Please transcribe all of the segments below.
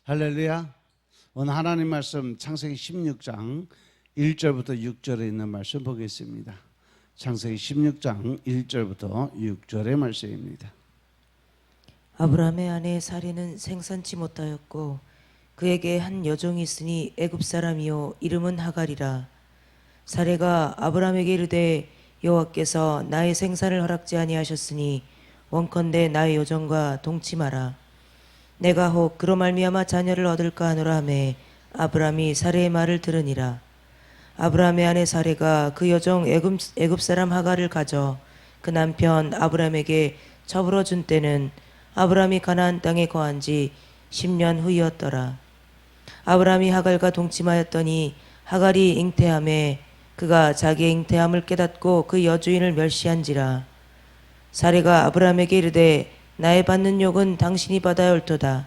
할렐루야. 오늘 하나님 말씀 창세기 16장 1절부터 6절에 있는 말씀 보겠습니다. 창세기 16장 1절부터 6절의 말씀입니다. 아브라함의 아내 사레는 생산치 못하였고 그에게 한 여종이 있으니 애굽 사람이요 이름은 하갈이라. 사레가 아브라함에게 이르되 여호와께서 나의 생산을 허락지 아니하셨으니 원컨대 나의 여종과 동침하라. 내가 혹 그로 말미암아 자녀를 얻을까 하노라 하매 아브라함이 사레의 말을 들으니라. 아브라함의 아내 사레가 그 여종 애굽 사람 하갈을 가져 그 남편 아브라함에게 처불어 준 때는 아브라함이 가나안 땅에 거한 지 10년 후이었더라. 아브라함이 하갈과 동침하였더니 하갈이 잉태함에 그가 자기의 잉태함을 깨닫고 그 여주인을 멸시한지라. 사레가 아브라함에게 이르되 나의 받는 욕은 당신이 받아야 옳도다.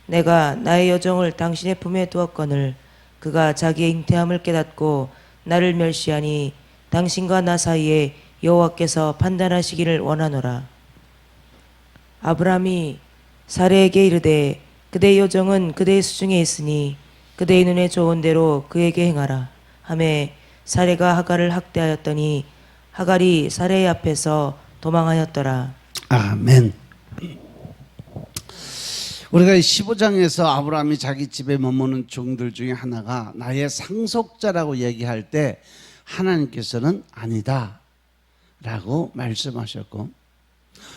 내가 나의 여종을 당신의 품에 두었거늘 그가 자기의 잉태함을 깨닫고 나를 멸시하니 당신과 나 사이에 여호와께서 판단하시기를 원하노라. 아브라함이 사레에게 이르되 그대의 여종은 그대의 수중에 있으니 그대의 눈에 좋은 대로 그에게 행하라 하매 사레가 하갈을 학대하였더니 하갈이 사레의 앞에서 도망하였더라. 아멘. 우리가 15장에서 아브라함이 자기 집에 머무는 종들 중에 하나가 나의 상속자라고 얘기할 때 하나님께서는 아니다 라고 말씀하셨고,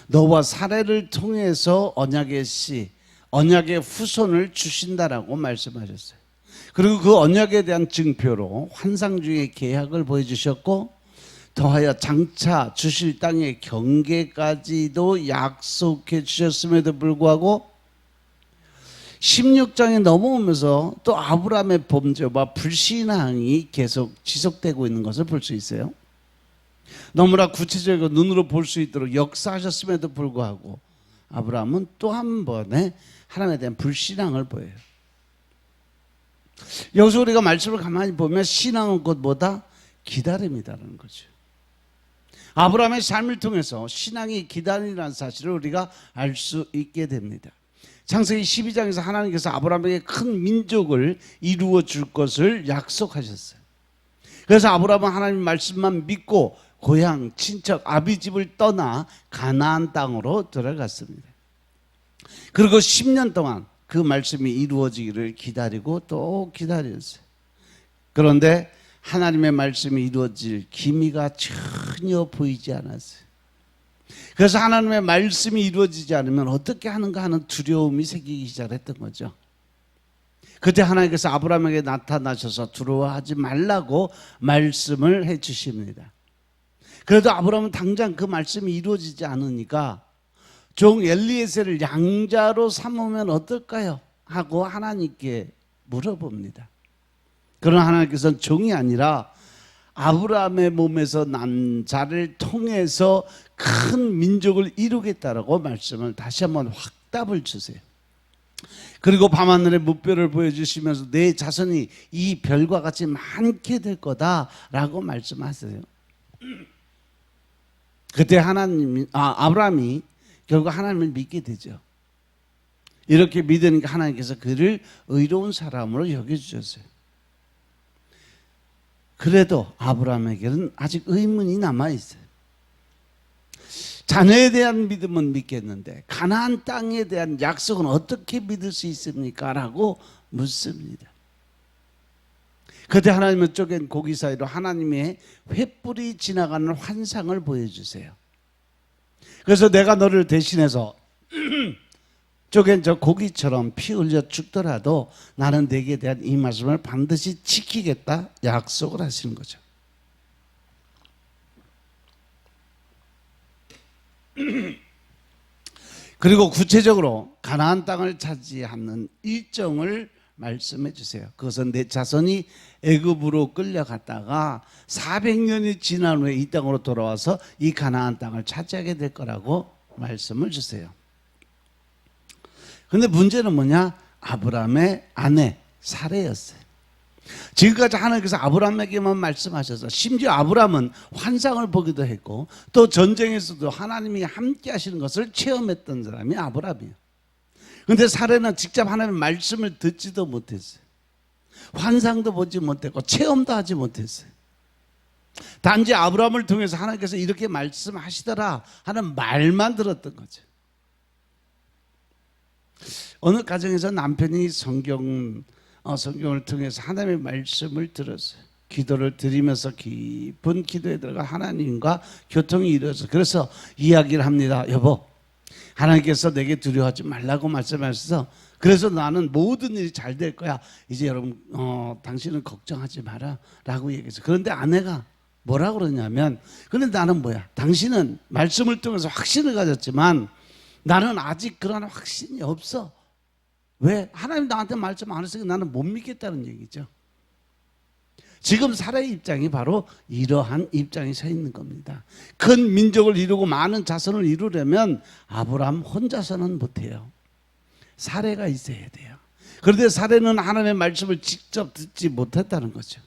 너와 사레를 통해서 언약의 씨, 언약의 후손을 주신다라고 말씀하셨어요. 그리고 그 언약에 대한 증표로 환상 중의 계약을 보여주셨고, 더하여 장차 주실 땅의 경계까지도 약속해 주셨음에도 불구하고 16장에 넘어오면서 또 아브라함의 범죄와 불신앙이 계속 지속되고 있는 것을 볼 수 있어요. 너무나 구체적이고 눈으로 볼 수 있도록 역사하셨음에도 불구하고 아브라함은 또 한 번의 하나님에 대한 불신앙을 보여요. 여기서 우리가 말씀을 가만히 보면 신앙은 곧 뭐다? 기다림이라는 거죠. 아브라함의 삶을 통해서 신앙이 기다림이라는 사실을 우리가 알 수 있게 됩니다. 창세기 12장에서 하나님께서 아브라함에게 큰 민족을 이루어 줄 것을 약속하셨어요. 그래서 아브라함은 하나님 말씀만 믿고 고향, 친척, 아비 집을 떠나 가나안 땅으로 들어갔습니다. 그리고 10년 동안 그 말씀이 이루어지기를 기다리고 또 기다렸어요. 그런데 하나님의 말씀이 이루어질 기미가 전혀 보이지 않았어요. 그래서 하나님의 말씀이 이루어지지 않으면 어떻게 하는가 하는 두려움이 생기기 시작했던 거죠. 그때 하나님께서 아브라함에게 나타나셔서 두려워하지 말라고 말씀을 해 주십니다. 그래도 아브라함은 당장 그 말씀이 이루어지지 않으니까 종 엘리에셀을 양자로 삼으면 어떨까요? 하고 하나님께 물어봅니다. 그러나 하나님께서는 종이 아니라 아브라함의 몸에서 난 자를 통해서 큰 민족을 이루겠다라고 말씀을 다시 한번 확답을 주세요. 그리고 밤하늘의 무별을 보여주시면서 내 자손이 이 별과 같이 많게 될 거다라고 말씀하세요. 그때 아브라함이 결국 하나님을 믿게 되죠. 이렇게 믿으니까 하나님께서 그를 의로운 사람으로 여겨주셨어요. 그래도 아브라함에게는 아직 의문이 남아있어요. 자녀에 대한 믿음은 믿겠는데 가나안 땅에 대한 약속은 어떻게 믿을 수 있습니까? 라고 묻습니다. 그때 하나님은 쪼갠 고기 사이로 하나님의 횃불이 지나가는 환상을 보여주세요. 그래서 내가 너를 대신해서 쪼갠 저 고기처럼 피 흘려 죽더라도 나는 네게 대한 이 말씀을 반드시 지키겠다 약속을 하시는 거죠. 그리고 구체적으로 가나안 땅을 차지하는 일정을 말씀해 주세요. 그것은 내 자손이 애굽으로 끌려갔다가 400년이 지난 후에 이 땅으로 돌아와서 이 가나안 땅을 차지하게 될 거라고 말씀을 주세요. 근데 문제는 뭐냐? 아브라함의 아내 사레였어요. 지금까지 하나님께서 아브라함에게만 말씀하셔서 심지어 아브라함은 환상을 보기도 했고 또 전쟁에서도 하나님이 함께 하시는 것을 체험했던 사람이 아브라함이에요. 근데 사례는 직접 하나님의 말씀을 듣지도 못했어요. 환상도 보지 못했고 체험도 하지 못했어요. 단지 아브라함을 통해서 하나님께서 이렇게 말씀하시더라 하는 말만 들었던 거죠. 어느 가정에서 남편이 성경을 통해서 하나님의 말씀을 들었어요. 기도를 드리면서 깊은 기도에 들어가 하나님과 교통이 이루어서 그래서 이야기를 합니다. 여보, 하나님께서 내게 두려워하지 말라고 말씀하셔서 그래서 나는 모든 일이 잘 될 거야. 이제 여러분 당신은 걱정하지 마라 라고 얘기했어요. 그런데 아내가 뭐라고 그러냐면 근데 나는 뭐야? 당신은 말씀을 통해서 확신을 가졌지만 나는 아직 그런 확신이 없어. 왜? 하나님 나한테 말씀 안 했으니까 나는 못 믿겠다는 얘기죠. 지금 사례의 입장이 바로 이러한 입장에 서 있는 겁니다. 큰 민족을 이루고 많은 자손을 이루려면 아브라함 혼자서는 못해요. 사례가 있어야 돼요. 그런데 사례는 하나님의 말씀을 직접 듣지 못했다는 거죠.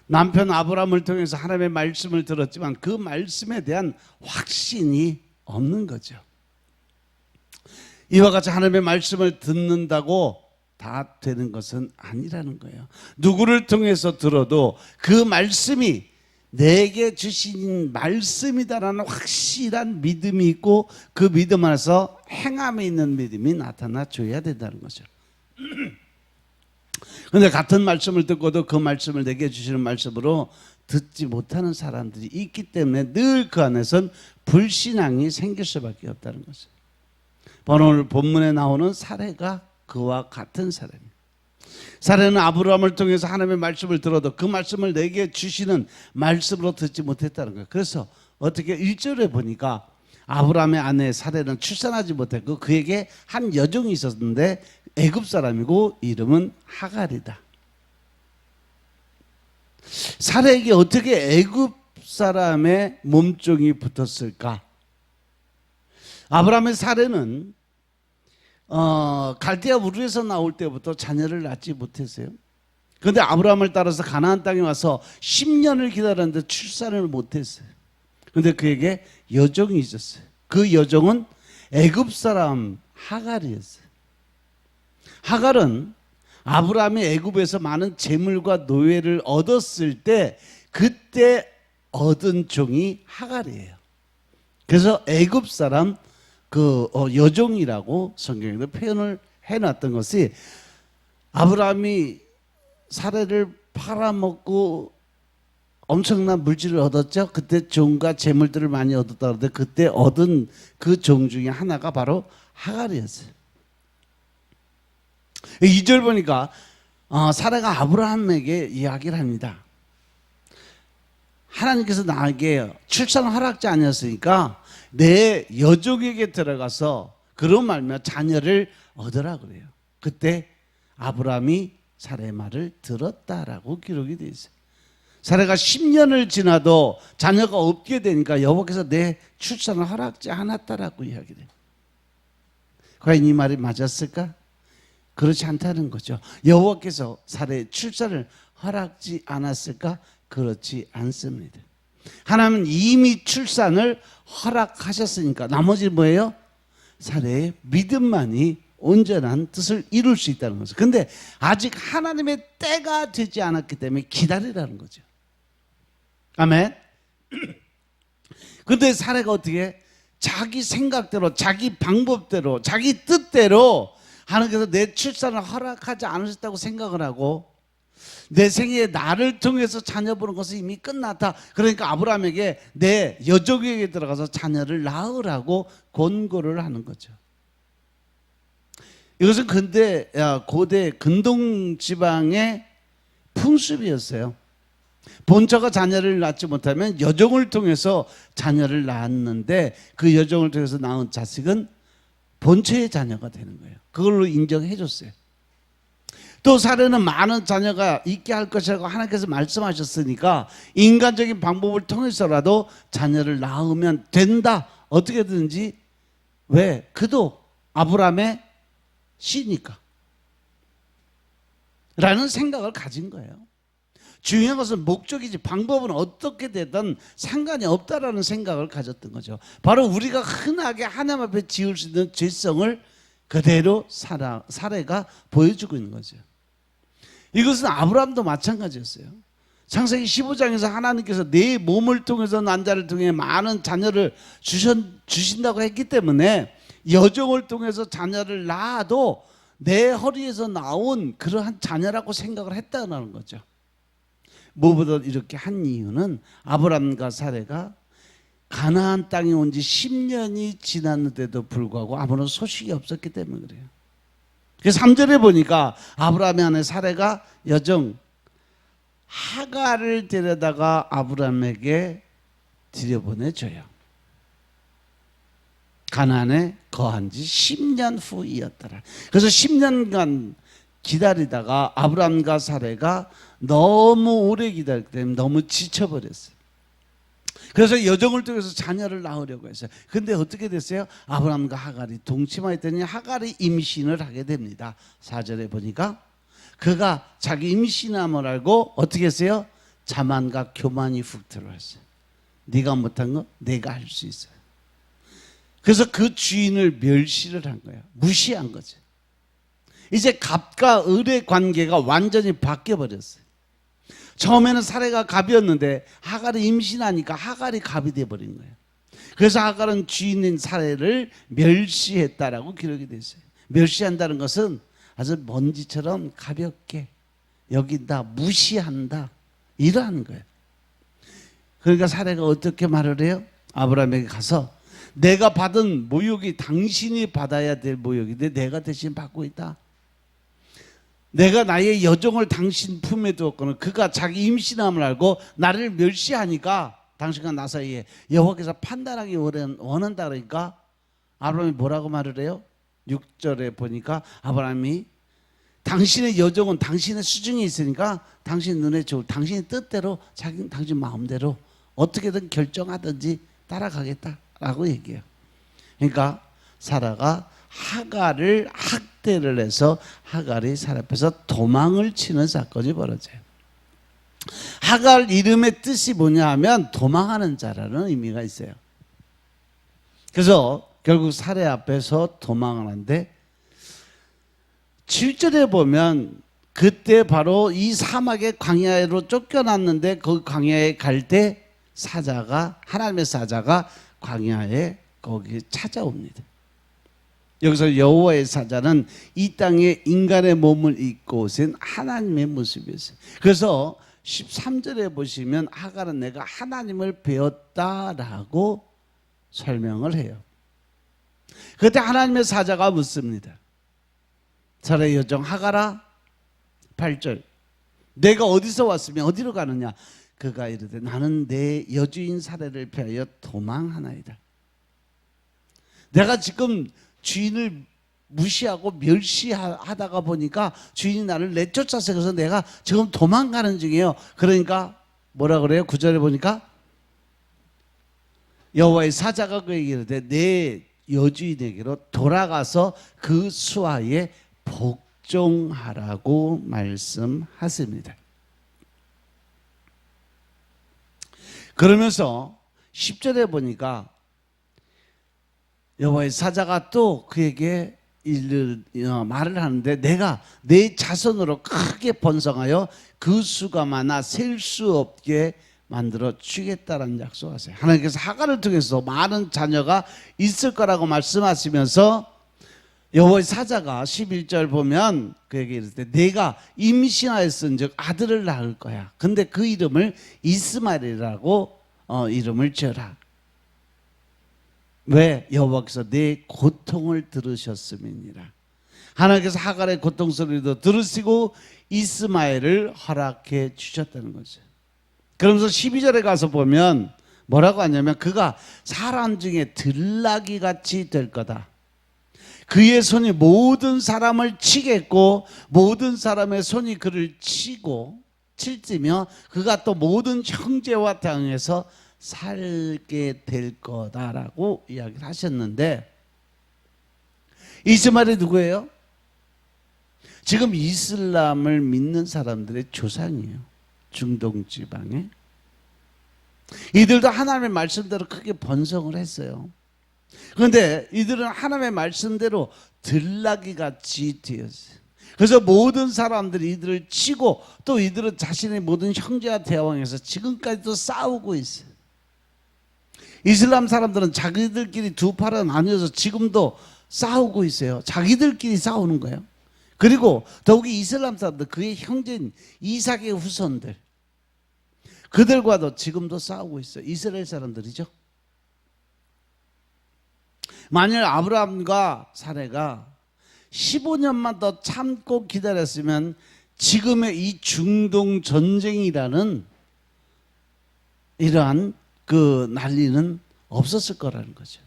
남편 아브라함을 통해서 하나님의 말씀을 들었지만 그 말씀에 대한 확신이 없는 거죠. 이와 같이 하나님의 말씀을 듣는다고 다 되는 것은 아니라는 거예요. 누구를 통해서 들어도 그 말씀이 내게 주신 말씀이다라는 확실한 믿음이 있고 그 믿음 안에서 행함에 있는 믿음이 나타나 줘야 된다는 거죠. 그런데 같은 말씀을 듣고도 그 말씀을 내게 주시는 말씀으로 듣지 못하는 사람들이 있기 때문에 늘 그 안에선 불신앙이 생길 수밖에 없다는 거죠. 오늘 본문에 나오는 사례가 그와 같은 사례입니다. 사례는 아브라함을 통해서 하나님의 말씀을 들어도 그 말씀을 내게 주시는 말씀으로 듣지 못했다는 거예요. 그래서 어떻게 1절에 보니까 아브라함의 아내 사례는 출산하지 못했고 그에게 한 여종이 있었는데 애굽 사람이고 이름은 하갈이다. 사례에게 어떻게 애굽 사람의 몸종이 붙었을까? 아브라함의 사례는 갈대아 우르에서 나올 때부터 자녀를 낳지 못했어요. 그런데 아브라함을 따라서 가나안 땅에 와서 10년을 기다렸는데 출산을 못했어요. 그런데 그에게 여종이 있었어요. 그 여종은 애굽 사람 하갈이었어요. 하갈은 아브라함이 애굽에서 많은 재물과 노예를 얻었을 때 그때 얻은 종이 하갈이에요. 그래서 애굽 사람 여종이라고 성경에도 표현을 해놨던 것이 아브라함이 사례를 팔아먹고 엄청난 물질을 얻었죠. 그때 종과 재물들을 많이 얻었다 그러는데 그때 얻은 그 종 중에 하나가 바로 하갈이었어요. 2절 보니까 사례가 아브라함에게 이야기를 합니다. 하나님께서 나에게 출산 허락지 아니었으니까 내 여종에게 들어가서 그런 말며 자녀를 얻으라 그래요. 그때 아브라함이 사례의 말을 들었다라고 기록이 되어 있어요. 사례가 10년을 지나도 자녀가 없게 되니까 여호와께서 내 출산을 허락지 않았다라고 이야기를 해요. 과연 이 말이 맞았을까? 그렇지 않다는 거죠. 여호와께서 사례의 출산을 허락지 않았을까? 그렇지 않습니다. 하나님은 이미 출산을 허락하셨으니까 나머지 뭐예요? 사례의 믿음만이 온전한 뜻을 이룰 수 있다는 거죠. 근데 아직 하나님의 때가 되지 않았기 때문에 기다리라는 거죠. 아멘. 근데 사례가 어떻게 자기 생각대로 자기 방법대로 자기 뜻대로 하나님께서 내 출산을 허락하지 않으셨다고 생각을 하고 내 생에 나를 통해서 자녀 보는 것은 이미 끝났다. 그러니까 아브라함에게 내 여종에게 들어가서 자녀를 낳으라고 권고를 하는 거죠. 이것은 고대 근동 지방의 풍습이었어요. 본처가 자녀를 낳지 못하면 여종을 통해서 자녀를 낳았는데 그 여종을 통해서 낳은 자식은 본처의 자녀가 되는 거예요. 그걸로 인정해 줬어요. 또 사례는 많은 자녀가 있게 할 것이라고 하나님께서 말씀하셨으니까 인간적인 방법을 통해서라도 자녀를 낳으면 된다. 어떻게든지. 왜? 그도 아브라함의 씨니까 라는 생각을 가진 거예요. 중요한 것은 목적이지 방법은 어떻게 되든 상관이 없다라는 생각을 가졌던 거죠. 바로 우리가 흔하게 하나님 앞에 지을 수 있는 죄성을 그대로 사례가 보여주고 있는 거죠. 이것은 아브라함도 마찬가지였어요. 창세기 15장에서 하나님께서 내 몸을 통해서 난 자를 통해 많은 자녀를 주신다고 했기 때문에 여종을 통해서 자녀를 낳아도 내 허리에서 나온 그러한 자녀라고 생각을 했다는 거죠. 무엇보다 이렇게 한 이유는 아브라함과 사레가 가나안 땅에 온 지 10년이 지났는데도 불구하고 아무런 소식이 없었기 때문에 그래요. 그래서 3절에 보니까 아브라함의 아내 사레가 여종 하갈을 데려다가 아브라함에게 들여보내줘요. 가나안에 거한 지 10년 후이었더라. 그래서 10년간 기다리다가 아브라함과 사레가 너무 오래 기다렸기 때문에 너무 지쳐버렸어요. 그래서 여종을 통해서 자녀를 낳으려고 했어요. 근데 어떻게 됐어요? 아브라함과 하갈이 동침하였더니 하갈이 임신을 하게 됩니다. 4절에 보니까 그가 자기 임신함을 알고 어떻게 했어요? 자만과 교만이 훅 들어왔어요. 네가 못한 거 내가 할 수 있어요. 그래서 그 주인을 멸시를 한 거예요. 무시한 거죠. 이제 갑과 을의 관계가 완전히 바뀌어버렸어요. 처음에는 사레가 갑이었는데 하갈이 임신하니까 하갈이 갑이 돼버린 거예요. 그래서 하갈은 주인인 사레를 멸시했다라고 기록이 됐어요. 멸시한다는 것은 아주 먼지처럼 가볍게 여긴다, 무시한다, 이러한 거예요. 그러니까 사레가 어떻게 말을 해요? 아브라함에게 가서 내가 받은 모욕이 당신이 받아야 될 모욕인데 내가 대신 받고 있다. 내가 나의 여종을 당신 품에 두었거늘 그가 자기 임신함을 알고 나를 멸시하니까 당신과 나 사이에 여호와께서 판단하기 원한다 그러니까 아브라함이 뭐라고 말을 해요? 6절에 보니까 아브라함이 당신의 여종은 당신의 수중에 있으니까 당신 눈에 좋을 당신의 뜻대로 당신 마음대로 어떻게든 결정하든지 따라가겠다라고 얘기해요. 그러니까 사라가 하갈을 학대를 해서 하갈이 사라 앞에서 도망을 치는 사건이 벌어져요. 하갈 이름의 뜻이 뭐냐 하면 도망하는 자라는 의미가 있어요. 그래서 결국 사례 앞에서 도망을 하는데 7절에 보면 그때 바로 이 사막의 광야로 쫓겨났는데 그 광야에 갈 때 하나님의 사자가 광야에 거기 찾아옵니다. 여기서 여호와의 사자는 이 땅에 인간의 몸을 입고 오신 하나님의 모습이었어요. 그래서 13절에 보시면 하갈은 내가 하나님을 배웠다라고 설명을 해요. 그때 하나님의 사자가 묻습니다. 사라의 여종 하갈아, 8절 내가 어디서 왔으며 어디로 가느냐? 그가 이르되 나는 내 여주인 사례를 피하여 도망하나이다. 내가 지금 주인을 무시하고 멸시하다가 보니까 주인이 나를 내쫓아서 그래서 내가 지금 도망가는 중이에요. 그러니까 뭐라 그래요? 9절에 보니까 여호와의 사자가 그에게 이르되 내 여주인에게로 돌아가서 그 수하에 복종하라고 말씀하십니다. 그러면서 10절에 보니까 여호와의 사자가 또 그에게 말을 하는데 내가 내 자손으로 크게 번성하여 그 수가 많아 셀 수 없게 만들어 주겠다라는 약속하세요. 하나님께서 하갈을 통해서 많은 자녀가 있을 거라고 말씀하시면서 여호와의 사자가 11절 보면 그에게 이르되 내가 임신하였은즉 아들을 낳을 거야. 근데 그 이름을 이스마엘이라고 이름을 지어라. 왜? 여호와께서 내 고통을 들으셨음이니라. 하나님께서 하갈의 고통 소리도 들으시고 이스마엘을 허락해 주셨다는 거죠. 그러면서 12절에 가서 보면 뭐라고 하냐면 그가 사람 중에 들나귀 같이 될 거다. 그의 손이 모든 사람을 치겠고 모든 사람의 손이 그를 칠지며 그가 또 모든 형제와 당해서 살게 될 거다라고 이야기를 하셨는데 이스마엘이 누구예요? 지금 이슬람을 믿는 사람들의 조상이에요. 중동 지방에. 이들도 하나님의 말씀대로 크게 번성을 했어요. 그런데 이들은 하나님의 말씀대로 들나귀 같이 되었어요. 그래서 모든 사람들이 이들을 치고 또 이들은 자신의 모든 형제와 대왕에서 지금까지도 싸우고 있어요. 이슬람 사람들은 자기들끼리 두 팔을 나뉘어서 지금도 싸우고 있어요. 자기들끼리 싸우는 거예요. 그리고 더욱이 이슬람 사람들, 그의 형제인 이삭의 후손들, 그들과도 지금도 싸우고 있어요. 이스라엘 사람들이죠. 만일 아브라함과 사레가 15년만 더 참고 기다렸으면 지금의 이 중동 전쟁이라는 이러한 그 난리는 없었을 거라는 거죠.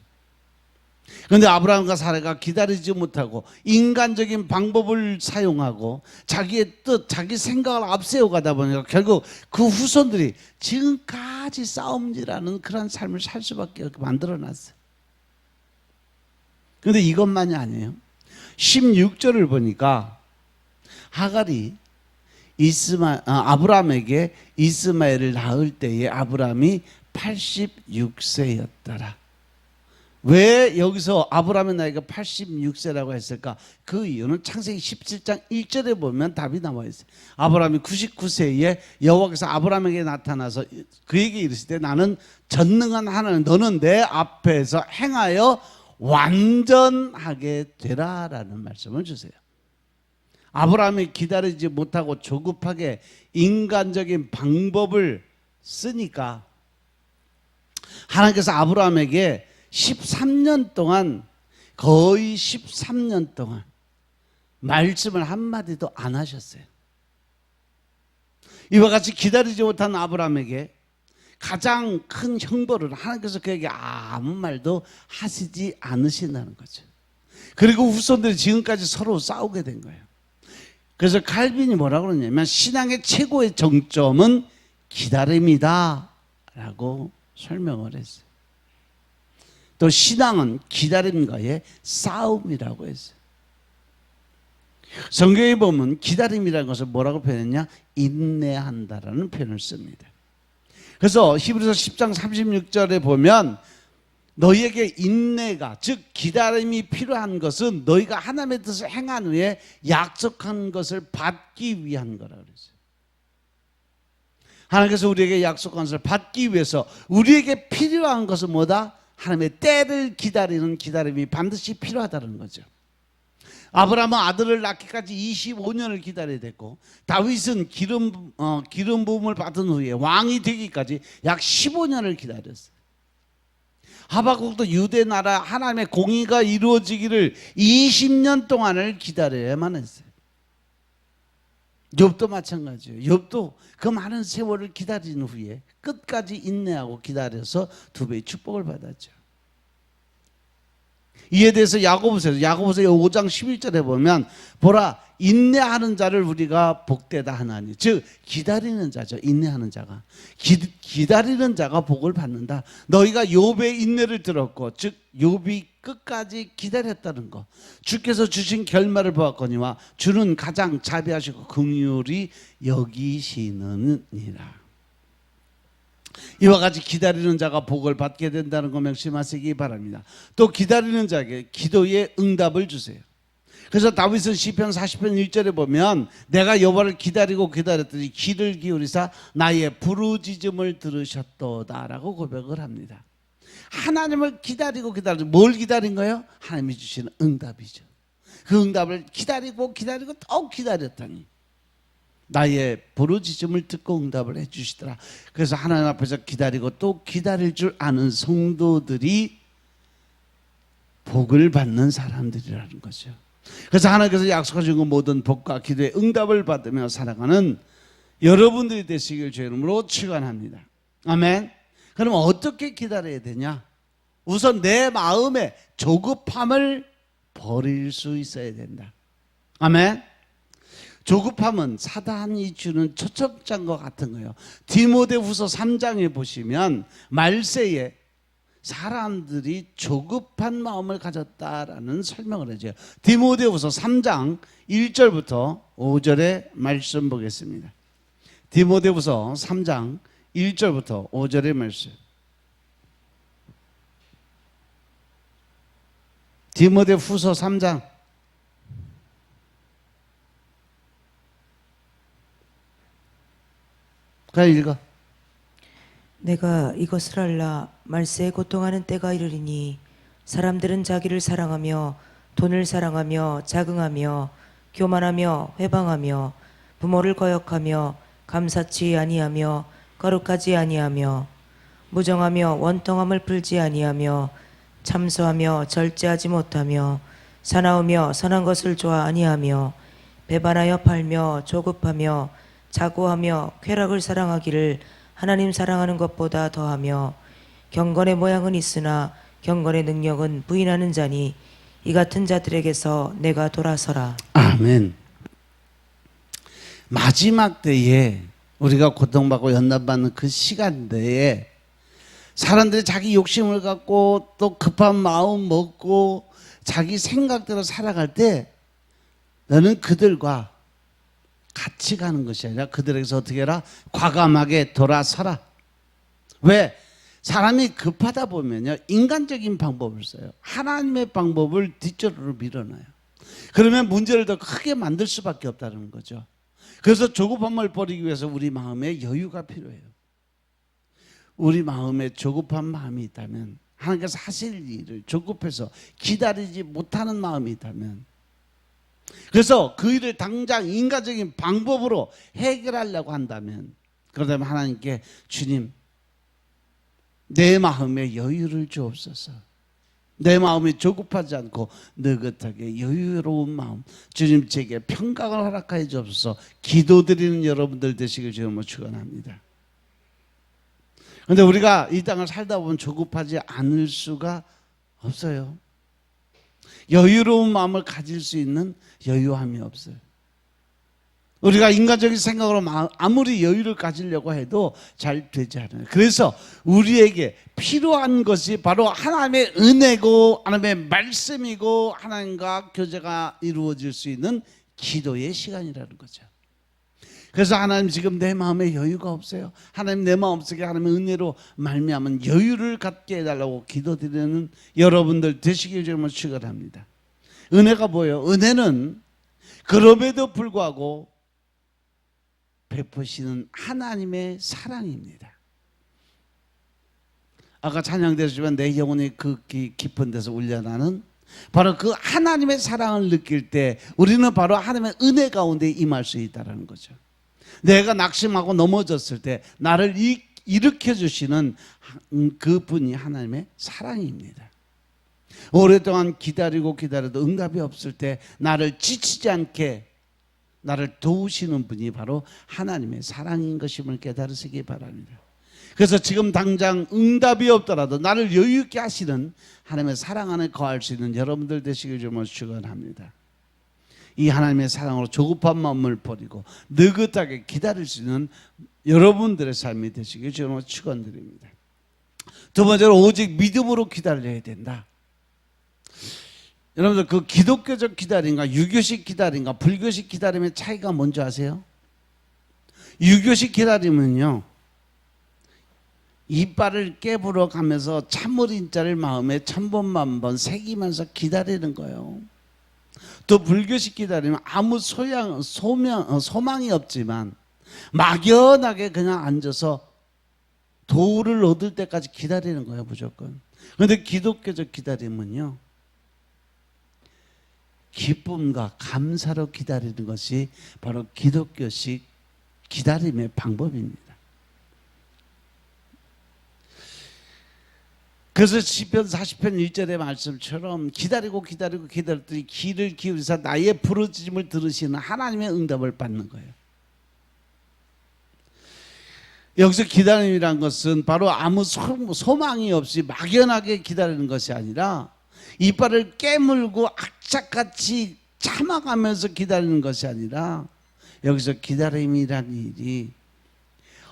그런데 아브라함과 사레가 기다리지 못하고 인간적인 방법을 사용하고 자기의 뜻, 자기 생각을 앞세워 가다 보니까 결국 그 후손들이 지금까지 싸움질하는 그런 삶을 살 수밖에 없게 만들어놨어요. 그런데 이것만이 아니에요. 16절을 보니까 하갈이 아브라함에게 이스마엘을 낳을 때에 아브라함이 86세였더라. 왜 여기서 아브라함의 나이가 86세라고 했을까? 그 이유는 창세기 17장 1절에 보면 답이 나와 있어요. 아브라함이 99세에 여호와께서 아브라함에게 나타나서 그에게 이르시되 나는 전능한 하나님, 너는 내 앞에서 행하여 완전하게 되라라는 말씀을 주세요. 아브라함이 기다리지 못하고 조급하게 인간적인 방법을 쓰니까 하나님께서 아브라함에게 13년 동안, 거의 13년 동안 말씀을 한마디도 안 하셨어요. 이와 같이 기다리지 못한 아브라함에게 가장 큰 형벌을 하나님께서 그에게 아무 말도 하시지 않으신다는 거죠. 그리고 후손들이 지금까지 서로 싸우게 된 거예요. 그래서 칼빈이 뭐라고 그러냐면 신앙의 최고의 정점은 기다림이다 라고 설명을 했어요. 또 신앙은 기다림과의 싸움이라고 했어요. 성경에 보면 기다림이라는 것을 뭐라고 표현했냐? 인내한다라는 표현을 씁니다. 그래서 히브리서 10장 36절에 보면 너희에게 인내가, 즉 기다림이 필요한 것은 너희가 하나님의 뜻을 행한 후에 약속한 것을 받기 위한 거라 그랬어요. 하나님께서 우리에게 약속한 것을 받기 위해서 우리에게 필요한 것은 뭐다? 하나님의 때를 기다리는 기다림이 반드시 필요하다는 거죠. 아브라함은 아들을 낳기까지 25년을 기다려야 됐고, 다윗은 기름 부음을 받은 후에 왕이 되기까지 약 15년을 기다렸어요. 하박국도 유대 나라 하나님의 공의가 이루어지기를 20년 동안을 기다려야만 했어요. 욥도 마찬가지예요. 욥도 그 많은 세월을 기다린 후에 끝까지 인내하고 기다려서 두 배의 축복을 받았죠. 이에 대해서 야고보서 5장 11절에 보면 보라 인내하는 자를 우리가 복되다 하나니, 즉 기다리는 자죠. 인내하는 자가 기다리는 자가 복을 받는다. 너희가 욥의 인내를 들었고, 즉 욥이 끝까지 기다렸다는 것, 주께서 주신 결말을 보았거니와 주는 가장 자비하시고 긍휼히 여기시느니라. 이와 같이 기다리는 자가 복을 받게 된다는 거 명심하시기 바랍니다. 또 기다리는 자에게 기도의 응답을 주세요. 그래서 다윗은 시편 40편 1절에 보면 내가 여호와를 기다리고 기다렸더니 귀를 기울이사 나의 부르짖음을 들으셨도다라고 고백을 합니다. 하나님을 기다리고 뭘 기다린 거예요? 하나님이 주시는 응답이죠. 그 응답을 기다리고 또 기다렸더니 나의 부르짖음을 듣고 응답을 해주시더라. 그래서 하나님 앞에서 기다리고 또 기다릴 줄 아는 성도들이 복을 받는 사람들이라는 거죠. 그래서 하나님께서 약속하신 그 모든 복과 기도의 응답을 받으며 살아가는 여러분들이 되시길 주의 이름으로 축원합니다. 아멘. 그럼 어떻게 기다려야 되냐? 우선 내 마음의 조급함을 버릴 수 있어야 된다. 아멘. 조급함은 사단이 주는 초청장과 같은 거예요. 디모데후서 3장에 보시면 말세에 사람들이 조급한 마음을 가졌다라는 설명을 해줘요. 디모데후서 3장 1절부터 5절의 말씀 보겠습니다. 디모데후서 3장 1절부터 5절의 말씀. 디모데후서 3장 가 읽어. 내가 이것을 알라 말세에 고통하는 때가 이르리니 사람들은 자기를 사랑하며 돈을 사랑하며 자긍하며 교만하며 회방하며 부모를 거역하며 감사치 아니하며 거룩하지 아니하며 무정하며 원통함을 풀지 아니하며 참소하며 절제하지 못하며 사나우며 선한 것을 좋아 아니하며 배반하여 팔며 조급하며 자고하며 쾌락을 사랑하기를 하나님 사랑하는 것보다 더하며 경건의 모양은 있으나 경건의 능력은 부인하는 자니 이 같은 자들에게서 내가 돌아서라. 아멘. 마지막 때에 우리가 고통받고 연단받는 그 시간대에 사람들이 자기 욕심을 갖고 또 급한 마음 먹고 자기 생각대로 살아갈 때 너는 그들과 같이 가는 것이 아니라 그들에게서 어떻게 해라? 과감하게 돌아서라. 왜? 사람이 급하다 보면요, 인간적인 방법을 써요. 하나님의 방법을 뒷전으로 밀어놔요. 그러면 문제를 더 크게 만들 수밖에 없다는 거죠. 그래서 조급함을 버리기 위해서 우리 마음에 여유가 필요해요. 우리 마음에 조급한 마음이 있다면, 하나님께서 하실 일을 조급해서 기다리지 못하는 마음이 있다면, 그래서 그 일을 당장 인간적인 방법으로 해결하려고 한다면, 그러다면 하나님께 주님, 내 마음에 여유를 주옵소서. 내 마음이 조급하지 않고 느긋하게 여유로운 마음, 주님 제게 평강을 허락하여 주옵소서. 기도드리는 여러분들 되시길 주님으로 축원합니다. 그런데 우리가 이 땅을 살다 보면 조급하지 않을 수가 없어요. 여유로운 마음을 가질 수 있는 여유함이 없어요. 우리가 인간적인 생각으로 아무리 여유를 가지려고 해도 잘 되지 않아요. 그래서 우리에게 필요한 것이 바로 하나님의 은혜고 하나님의 말씀이고 하나님과 교제가 이루어질 수 있는 기도의 시간이라는 거죠. 그래서 하나님 지금 내 마음에 여유가 없어요. 하나님 내 마음속에 하나님의 은혜로 말미암은 여유를 갖게 해달라고 기도드리는 여러분들 되시길 주님을 축원합니다. 은혜가 뭐예요? 은혜는 그럼에도 불구하고 베푸시는 하나님의 사랑입니다. 아까 찬양되었지만 내 영혼이 그 깊은 데서 울려나는 바로 그 하나님의 사랑을 느낄 때 우리는 바로 하나님의 은혜 가운데 임할 수 있다는 거죠. 내가 낙심하고 넘어졌을 때 나를 일으켜 주시는 그분이 하나님의 사랑입니다. 오랫동안 기다리고 기다려도 응답이 없을 때 나를 지치지 않게 나를 도우시는 분이 바로 하나님의 사랑인 것임을 깨달으시기 바랍니다. 그래서 지금 당장 응답이 없더라도 나를 여유있게 하시는 하나님의 사랑 안에 거할 수 있는 여러분들 되시길 좀 축원합니다. 이 하나님의 사랑으로 조급한 마음을 버리고 느긋하게 기다릴 수 있는 여러분들의 삶이 되시길 좀 축원드립니다. 두 번째로 오직 믿음으로 기다려야 된다. 여러분들 그 기독교적 기다림과 유교식 기다림과 불교식 기다림의 차이가 뭔지 아세요? 유교식 기다림은요, 이빨을 깨물어 가면서 참을인자를 마음에 천번만번 새기면서 기다리는 거예요. 또 불교식 기다림은 아무 소망이 없지만 막연하게 그냥 앉아서 도를 얻을 때까지 기다리는 거예요, 무조건. 그런데 기독교적 기다림은요, 기쁨과 감사로 기다리는 것이 바로 기독교식 기다림의 방법입니다. 그래서 시편 40편 1절의 말씀처럼 기다리고 기다렸더니 귀를 기울이사 나의 부르짖음을 들으시는 하나님의 응답을 받는 거예요. 여기서 기다림이란 것은 바로 아무 소망이 없이 막연하게 기다리는 것이 아니라 이빨을 깨물고 악착같이 참아가면서 기다리는 것이 아니라, 여기서 기다림이란 일이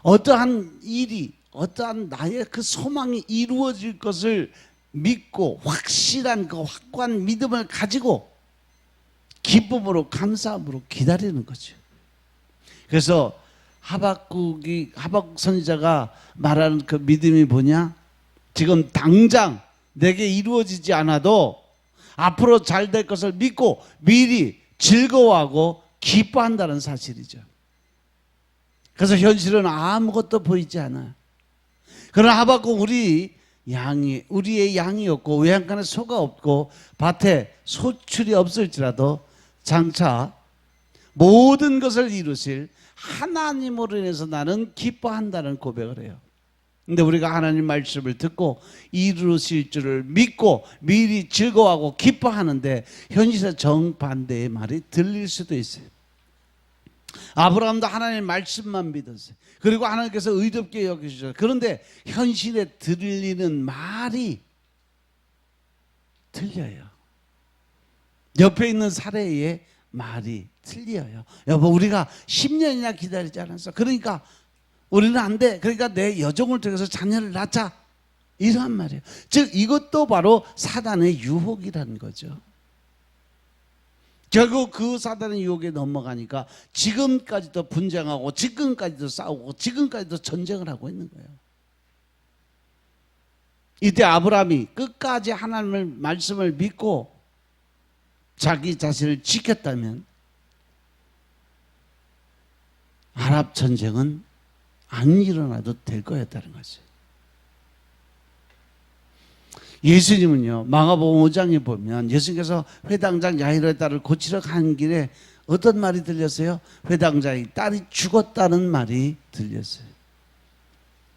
어떠한 일이, 어떠한 나의 그 소망이 이루어질 것을 믿고 확실한 그 확고한 믿음을 가지고 기쁨으로 감사함으로 기다리는 거죠. 그래서 하박국 선지자가 말하는 그 믿음이 뭐냐? 지금 당장 내게 이루어지지 않아도 앞으로 잘 될 것을 믿고 미리 즐거워하고 기뻐한다는 사실이죠. 그래서 현실은 아무것도 보이지 않아. 그러나 하박국 우리의 양이었고 외양간에 소가 없고 밭에 소출이 없을지라도 장차 모든 것을 이루실 하나님으로 인해서 나는 기뻐한다는 고백을 해요. 근데 우리가 하나님 말씀을 듣고 이루실 줄을 믿고 미리 즐거워하고 기뻐하는데 현실에 정반대의 말이 들릴 수도 있어요. 아브라함도 하나님의 말씀만 믿었어요. 그리고 하나님께서 의롭게 여기셨어요. 그런데 현실에 들리는 말이 틀려요. 옆에 있는 사례의 말이 틀려요. 여보, 우리가 10년이나 기다리지 않았어. 그러니까 우리는 안 돼. 그러니까 내 여종을 통해서 자녀를 낳자. 이런 말이에요. 즉 이것도 바로 사단의 유혹이라는 거죠. 결국 그 사단의 유혹에 넘어가니까 지금까지도 분쟁하고 지금까지도 싸우고 지금까지도 전쟁을 하고 있는 거예요. 이때 아브라함이 끝까지 하나님의 말씀을 믿고 자기 자신을 지켰다면 아랍 전쟁은 안 일어나도 될 거였다는 거죠. 예수님은요, 마가복음 5장에 보면 예수님께서 회당장 야이로의 딸을 고치러 간 길에 어떤 말이 들렸어요? 회당장의 딸이 죽었다는 말이 들렸어요.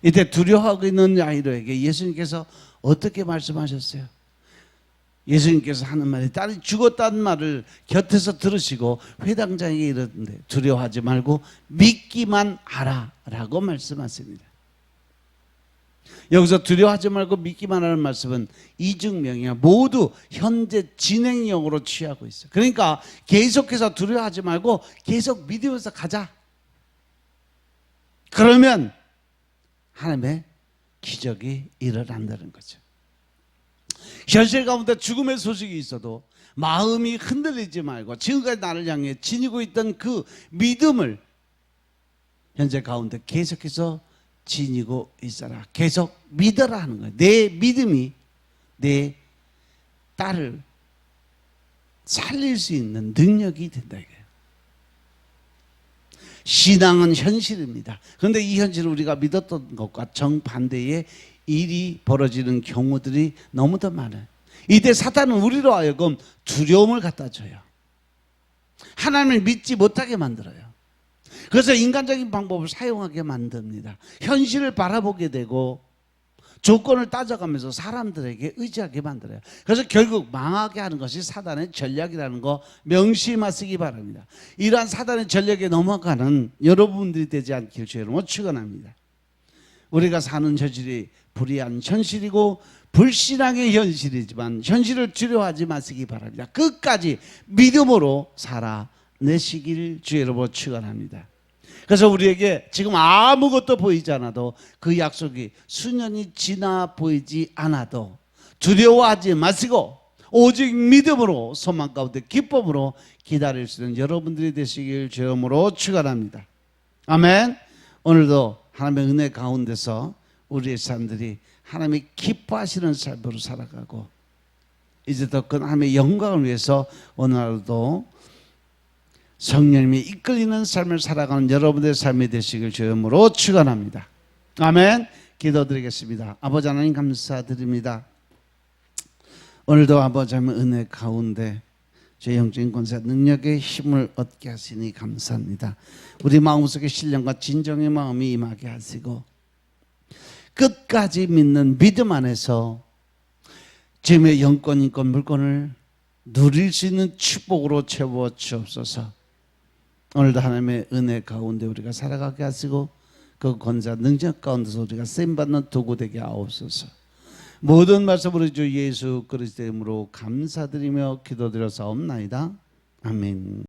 이때 두려워하고 있는 야이로에게 예수님께서 어떻게 말씀하셨어요? 예수님께서 하는 말이 딸이 죽었다는 말을 곁에서 들으시고 회당장에게 이르는데 두려워하지 말고 믿기만 하라 라고 말씀하십니다. 여기서 두려워하지 말고 믿기만 하는 말씀은 이중명이야. 모두 현재 진행형으로 취하고 있어요. 그러니까 계속해서 두려워하지 말고 계속 믿으면서 가자. 그러면 하나님의 기적이 일어난다는 거죠. 현실 가운데 죽음의 소식이 있어도 마음이 흔들리지 말고 지금까지 나를 향해 지니고 있던 그 믿음을 현재 가운데 계속해서 지니고 있어라. 계속 믿어라 하는 거예요. 내 믿음이 내 딸을 살릴 수 있는 능력이 된다 이거예요. 신앙은 현실입니다. 그런데 이 현실을 우리가 믿었던 것과 정반대의 일이 벌어지는 경우들이 너무 더 많아요. 이때 사탄은 우리로 하여금 두려움을 갖다 줘요. 하나님을 믿지 못하게 만들어요. 그래서 인간적인 방법을 사용하게 만듭니다. 현실을 바라보게 되고 조건을 따져가면서 사람들에게 의지하게 만들어요. 그래서 결국 망하게 하는 것이 사단의 전략이라는 거 명심하시기 바랍니다. 이러한 사단의 전략에 넘어가는 여러분들이 되지 않길 주의 이름으로 축원합니다. 우리가 사는 현실이 불의한 현실이고 불신앙의 현실이지만 현실을 두려워하지 마시기 바랍니다. 끝까지 믿음으로 살아내시길 주의 이름으로 축원합니다. 그래서 우리에게 지금 아무것도 보이지 않아도 그 약속이 수년이 지나 보이지 않아도 두려워하지 마시고 오직 믿음으로 소망 가운데 기쁨으로 기다릴 수 있는 여러분들이 되시길 주의 이름으로 축원합니다. 아멘. 오늘도 하나님의 은혜 가운데서 우리의 삶들이 하나님이 기뻐하시는 삶으로 살아가고 이제 더 큰 하나님의 영광을 위해서 오늘 하루도 성령님이 이끌리는 삶을 살아가는 여러분들의 삶이 되시길 주의 이름으로 축원합니다. 아멘. 기도드리겠습니다. 아버지 하나님 감사드립니다. 오늘도 아버지 하나님의 은혜 가운데 제 영적인 권세 능력의 힘을 얻게 하시니 감사합니다. 우리 마음속에 신령과 진정의 마음이 임하게 하시고 끝까지 믿는 믿음 안에서 지금의 영권, 인권, 물권을 누릴 수 있는 축복으로 채워 주옵소서. 오늘도 하나님의 은혜 가운데 우리가 살아가게 하시고 그 권세 능력 가운데서 우리가 쓰임받는 도구 되게 하옵소서. 모든 말씀으로 주 예수 그리스도의 이름으로 감사드리며 기도드려 사옵나이다. 아멘.